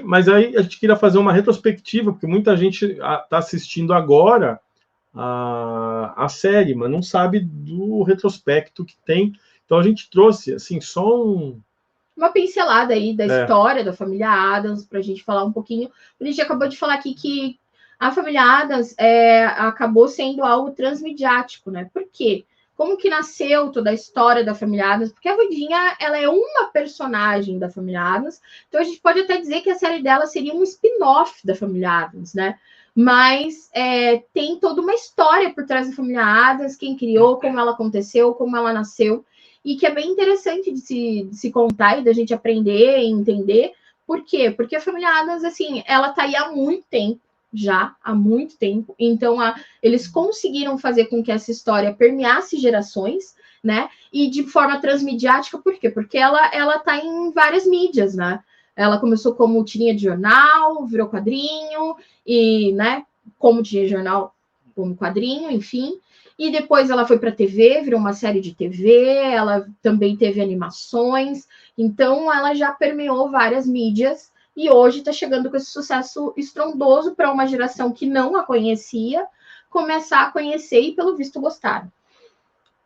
Mas aí a gente queria fazer uma retrospectiva, porque muita gente está assistindo agora a série, mas não sabe do retrospecto que tem. Então a gente trouxe assim só uma pincelada aí da história da família Addams, para a gente falar um pouquinho. A gente acabou de falar aqui que a família Addams acabou sendo algo transmediático, né? Por quê? Como que nasceu toda a história da família Addams? Porque a Rudinha, ela é uma personagem da família Addams, então a gente pode até dizer que a série dela seria um spin-off da família Addams, né? Mas tem toda uma história por trás da família Addams, quem criou, como ela aconteceu, como ela nasceu, e que é bem interessante de se contar e da gente aprender e entender. Por quê? Porque a família Addams, assim, ela tá aí há muito tempo, há muito tempo. Então, eles conseguiram fazer com que essa história permeasse gerações, né? E de forma transmediática, por quê? Porque ela tá em várias mídias, né? Ela começou como tirinha de jornal, virou quadrinho, e, né, como tirinha de jornal, como quadrinho, enfim. E depois ela foi para a TV, virou uma série de TV, ela também teve animações, então ela já permeou várias mídias e hoje está chegando com esse sucesso estrondoso para uma geração que não a conhecia começar a conhecer e, pelo visto, gostar.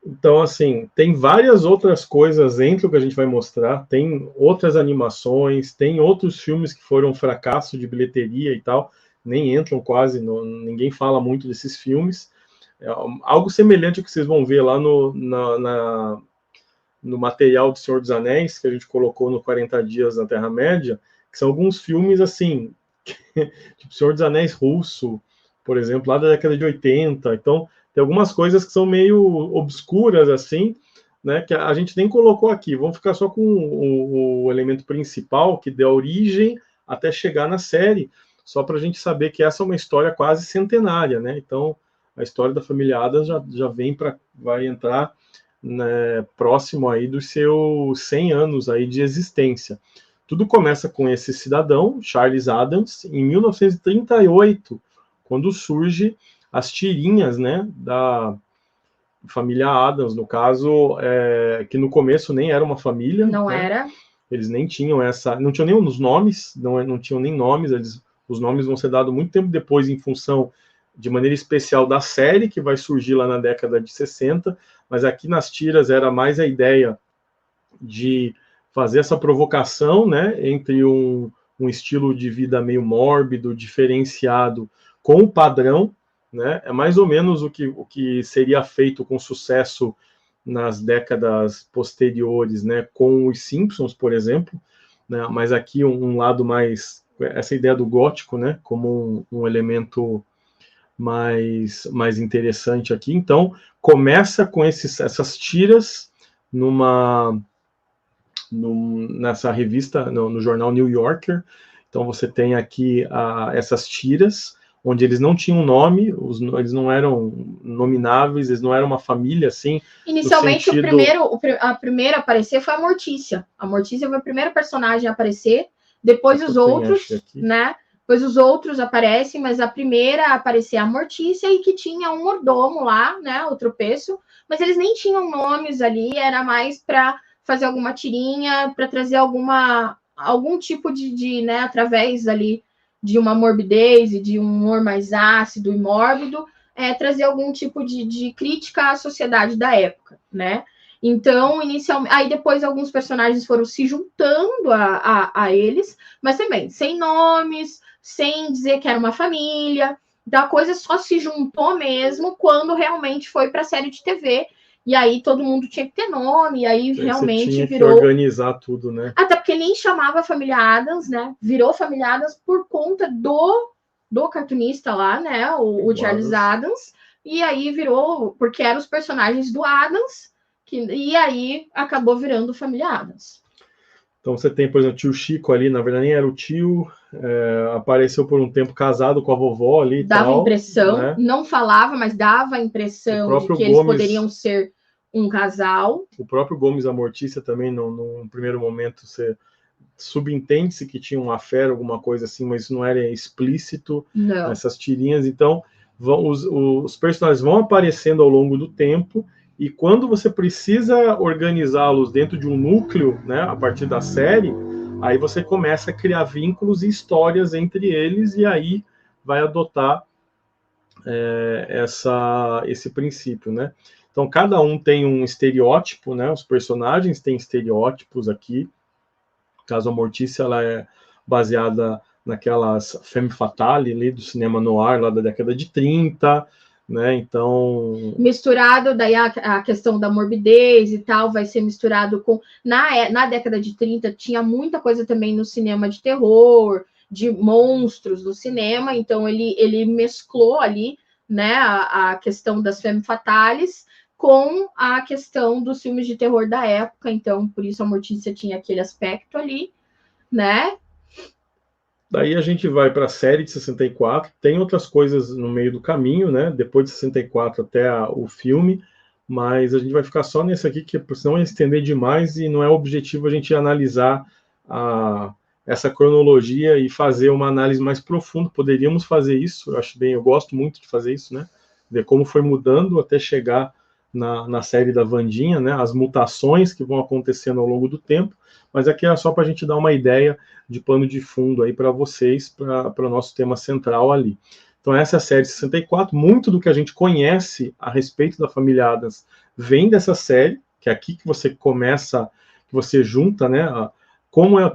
Então, assim, tem várias outras coisas entre o que a gente vai mostrar, tem outras animações, tem outros filmes que foram fracasso de bilheteria e tal, nem entram quase, ninguém fala muito desses filmes. Algo semelhante ao que vocês vão ver lá no material do Senhor dos Anéis, que a gente colocou no 40 Dias na Terra-média, que são alguns filmes, assim, tipo Senhor dos Anéis russo, por exemplo, lá da década de 80. Então, tem algumas coisas que são meio obscuras, assim, né, que a gente nem colocou aqui. Vamos ficar só com o elemento principal, que deu origem até chegar na série, só para a gente saber que essa é uma história quase centenária, né? Então, a história da família Addams vai entrar, né, próximo aí dos seus 100 anos aí de existência. Tudo começa com esse cidadão, Charles Addams, em 1938, quando surge as tirinhas, né, da família Addams, no caso, que no começo nem era uma família. Não, né? era. Eles nem tinham não tinham nem os nomes, não tinham nem nomes, os nomes vão ser dados muito tempo depois em função de maneira especial da série, que vai surgir lá na década de 60, mas aqui nas tiras era mais a ideia de fazer essa provocação, né, entre um estilo de vida meio mórbido, diferenciado, com o padrão, né, é mais ou menos o que seria feito com sucesso nas décadas posteriores, né, com os Simpsons, por exemplo, né, mas aqui um lado mais, essa ideia do gótico, né, como um elemento mais interessante aqui. Então, começa com essas tiras nessa revista, no jornal New Yorker. Então, você tem aqui essas tiras, onde eles não tinham nome, eles não eram nomináveis, eles não eram uma família, assim. Inicialmente, a primeira a aparecer foi a Mortícia. A Mortícia foi a primeira personagem a aparecer, depois os outros, né? Depois os outros aparecem, mas a primeira a aparecer é a Mortícia, e que tinha um mordomo lá, né? O Tropeço, mas eles nem tinham nomes ali, era mais para fazer alguma tirinha, para trazer algum tipo de, né, através ali de uma morbidez e de um humor mais ácido e mórbido, trazer algum tipo de crítica à sociedade da época, né? Então, inicialmente, aí depois alguns personagens foram se juntando a eles, mas também sem nomes, sem dizer que era uma família. Então a coisa só se juntou mesmo quando realmente foi para a série de TV. E aí todo mundo tinha que ter nome, e aí realmente tinha virou. Que organizar tudo, né? Até porque nem chamava a família Addams, né? Virou família Addams por conta do cartunista lá, né? O Charles Addams. E aí virou, porque eram os personagens do Addams, e aí acabou virando família Addams. Então você tem, por exemplo, o tio Chico ali, na verdade nem era o tio, apareceu por um tempo casado com a vovó ali. Dava impressão, né? Não falava, mas dava a impressão de que eles poderiam ser um casal. O próprio Gomes da Mortícia também, no primeiro momento, você subentende-se que tinha uma fera, alguma coisa assim, mas isso não era explícito nessas tirinhas. Então, os personagens vão aparecendo ao longo do tempo, e quando você precisa organizá-los dentro de um núcleo, né, a partir da série, aí você começa a criar vínculos e histórias entre eles, e aí vai adotar esse princípio, né? Então, cada um tem um estereótipo, né? Os personagens têm estereótipos aqui. No caso, a Mortícia, ela é baseada naquelas femme fatale ali do cinema noir, lá da década de 30, né? Então... misturado, daí a questão da morbidez e tal, vai ser misturado com... Na década de 30, tinha muita coisa também no cinema de terror, de monstros do cinema, então ele mesclou ali, né, a questão das femme fatales com a questão dos filmes de terror da época, então por isso a Mortícia tinha aquele aspecto ali, né? Daí a gente vai para a série de 64, tem outras coisas no meio do caminho, né? Depois de 64 até o filme, mas a gente vai ficar só nesse aqui, que senão ia estender demais e não é objetivo a gente analisar essa cronologia e fazer uma análise mais profunda. Poderíamos fazer isso, eu gosto muito de fazer isso, né? Ver como foi mudando até chegar na série da Wandinha, né? As mutações que vão acontecendo ao longo do tempo, mas aqui é só para a gente dar uma ideia de pano de fundo aí para vocês, para o nosso tema central ali. Então essa é a série 64, muito do que a gente conhece a respeito da família Addams vem dessa série, que é aqui que você começa, que você junta, né,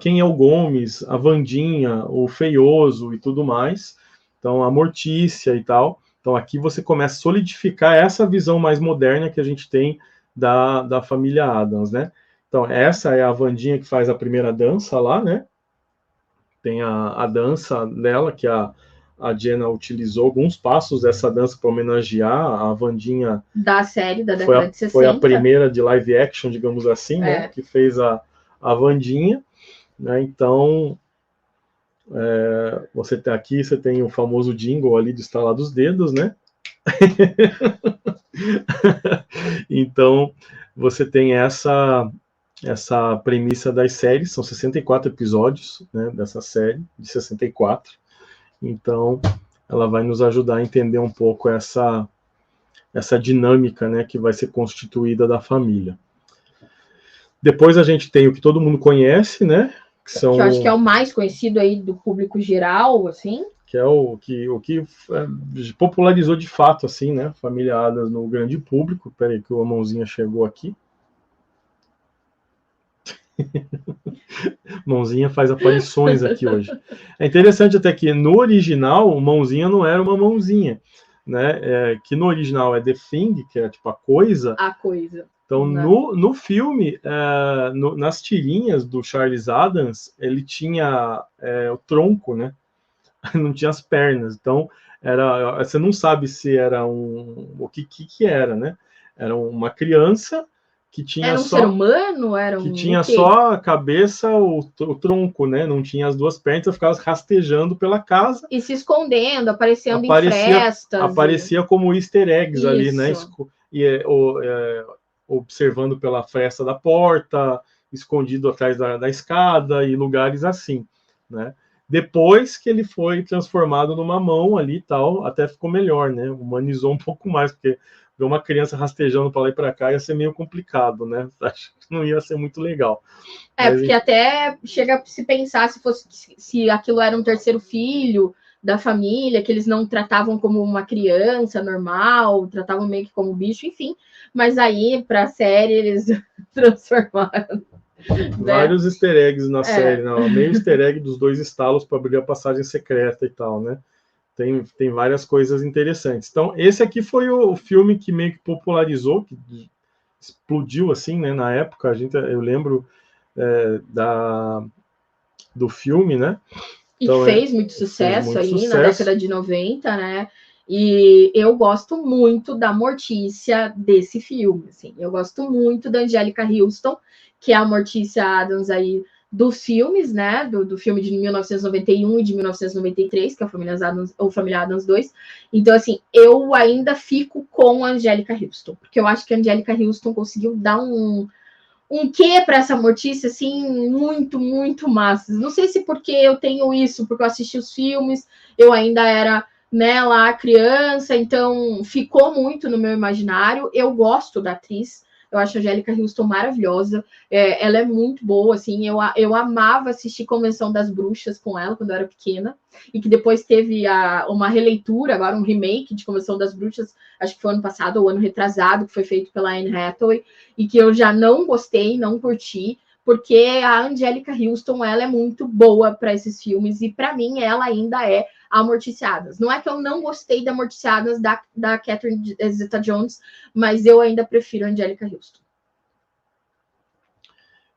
quem é o Gomes, a Wandinha, o Feioso e tudo mais, então a Mortícia e tal. Então aqui você começa a solidificar essa visão mais moderna que a gente tem da família Addams, né? Então essa é a Wandinha que faz a primeira dança lá, né? Tem a dança dela, que a Jenna utilizou alguns passos dessa dança para homenagear a Wandinha da série da década de 60. Foi a primeira de live action, digamos assim, né? Que fez a Wandinha, né? Então, você tem aqui, você tem o famoso jingle ali de estalar dos dedos, né? Então, você tem essa premissa das séries, são 64 episódios, né, dessa série, de 64. Então, ela vai nos ajudar a entender um pouco essa dinâmica, né, que vai ser constituída da família. Depois a gente tem o que todo mundo conhece, né? Que eu acho que é o mais conhecido aí do público geral, assim. Que é o que popularizou de fato, assim, né? Família Addams no grande público. Peraí que a mãozinha chegou aqui. Mãozinha faz aparições aqui hoje. É interessante até que no original, mãozinha não era uma mãozinha, né? Que no original é The Thing, que é tipo a coisa. A coisa. Então, no filme, nas tirinhas do Charles Addams, ele tinha o tronco, né? Não tinha as pernas. Então, você não sabe se era o que era, né? Era uma criança que tinha era um ser humano? Era que tinha só a cabeça, o tronco, né? Não tinha as duas pernas, ficava rastejando pela casa. E se escondendo, aparecendo em frestas. Aparecia como easter eggs ali, né? Observando pela fresta da porta, escondido atrás da escada e lugares assim, né? Depois que ele foi transformado numa mão ali e tal, até ficou melhor, né? Humanizou um pouco mais, porque ver uma criança rastejando para lá e para cá ia ser meio complicado, né? Acho que não ia ser muito legal. Porque até chega a se pensar se aquilo era um terceiro filho da família, que eles não tratavam como uma criança normal, tratavam meio que como bicho, enfim. Mas aí, para a série, eles transformaram. Vários easter eggs na série, não, meio easter egg dos 2 estalos para abrir a passagem secreta e tal, né? Tem várias coisas interessantes. Então, esse aqui foi o filme que meio que popularizou, que explodiu assim, né? Na época, eu lembro do filme, né? Então, e fez muito sucesso aí na década de 90, né? E eu gosto muito da Mortícia desse filme, assim. Eu gosto muito da Angélica Houston, que é a Mortícia Addams aí dos filmes, né? Do filme de 1991 e de 1993, que é o Família Addams 2. Então, assim, eu ainda fico com a Angélica Houston, porque eu acho que a Angélica Houston conseguiu dar um quê para essa Mortícia, assim, muito, muito massa. Não sei se porque eu tenho isso, porque eu assisti os filmes, eu ainda era, né, lá criança, então ficou muito no meu imaginário. Eu gosto da atriz, Eu acho a Anjélica Huston maravilhosa. Ela é muito boa, assim. Eu amava assistir Convenção das Bruxas com ela quando eu era pequena. E que depois teve uma releitura, agora um remake de Convenção das Bruxas, acho que foi ano passado ou ano retrasado, que foi feito pela Anne Hathaway, e que eu já não gostei, não curti, porque a Anjélica Huston, ela é muito boa para esses filmes, e para mim ela ainda é a Amorticiadas. Não é que eu não gostei da Amorticiadas da Catherine Zeta-Jones, mas eu ainda prefiro a Anjélica Huston.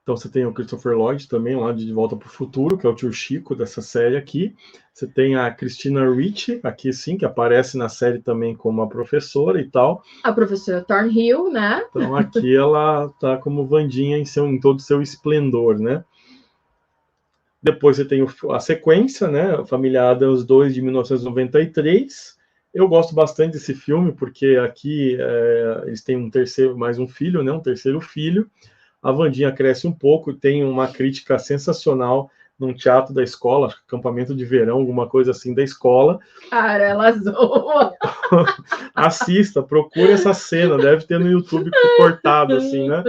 Então você tem o Christopher Lloyd também, lá de Volta para o Futuro, que é o tio Chico dessa série aqui. Você tem a Christina Ricci, aqui sim, que aparece na série também como a professora e tal. A professora Thornhill, né? Então aqui ela tá como Wandinha em todo o seu esplendor, né? Depois você tem a sequência, né? Família Addams 2, de 1993. Eu gosto bastante desse filme, porque aqui eles têm mais um filho, né? Um terceiro filho. A Wandinha cresce um pouco, tem uma crítica sensacional num teatro da escola, acampamento de verão, alguma coisa assim da escola. Cara, ela zoa. Assista, procure essa cena, deve ter no YouTube cortado, assim, né?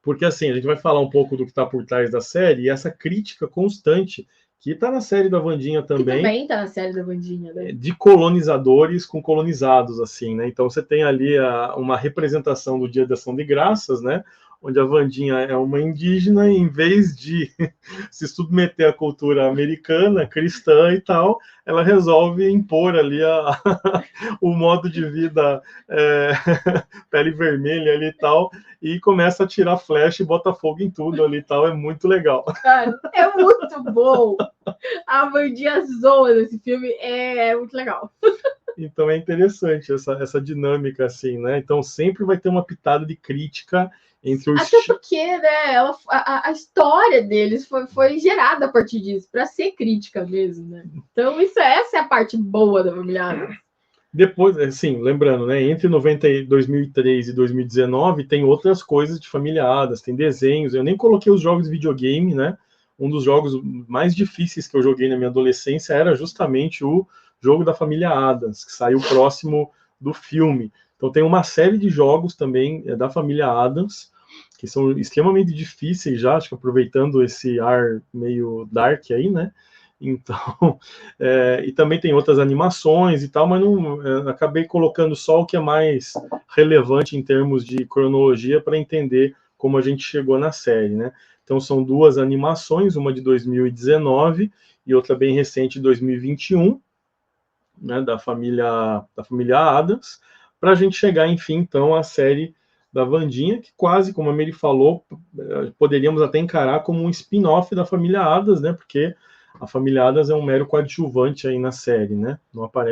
Porque, assim, a gente vai falar um pouco do que está por trás da série, e essa crítica constante, que está na série da Wandinha também. Que também está na série da Wandinha, né? De colonizadores com colonizados, assim, né? Então você tem ali uma representação do Dia de Ação de Graças, né? Onde a Wandinha é uma indígena e, em vez de se submeter à cultura americana, cristã e tal, ela resolve impor ali o modo de vida pele vermelha ali e tal, e começa a tirar flecha e bota fogo em tudo ali e tal. É muito legal. Cara, é muito bom. A Wandinha zoa nesse filme, é muito legal. Então é interessante essa dinâmica, assim, né? Então sempre vai ter uma pitada de crítica entre os... Até porque, né, a história deles foi gerada a partir disso, para ser crítica mesmo, né? Então essa é a parte boa da Família Addams. Depois, assim, lembrando, né, entre 2003 e 2019 tem outras coisas de Família Addams, tem desenhos. Eu nem coloquei os jogos de videogame, né? Um dos jogos mais difíceis que eu joguei na minha adolescência era justamente o jogo da Família Addams, que saiu próximo do filme. Então tem uma série de jogos também da Família Addams, que são extremamente difíceis já, acho que aproveitando esse ar meio dark aí, né? Então, e também tem outras animações e tal, mas não acabei colocando só o que é mais relevante em termos de cronologia para entender como a gente chegou na série, né? Então são duas animações, uma de 2019 e outra bem recente, de 2021, né, da família Addams, para a gente chegar, enfim, então, à série da Wandinha, que quase, como a Mary falou, poderíamos até encarar como um spin-off da família Addams, né? Porque a família Addams é um mero coadjuvante aí na série, né? Não aparece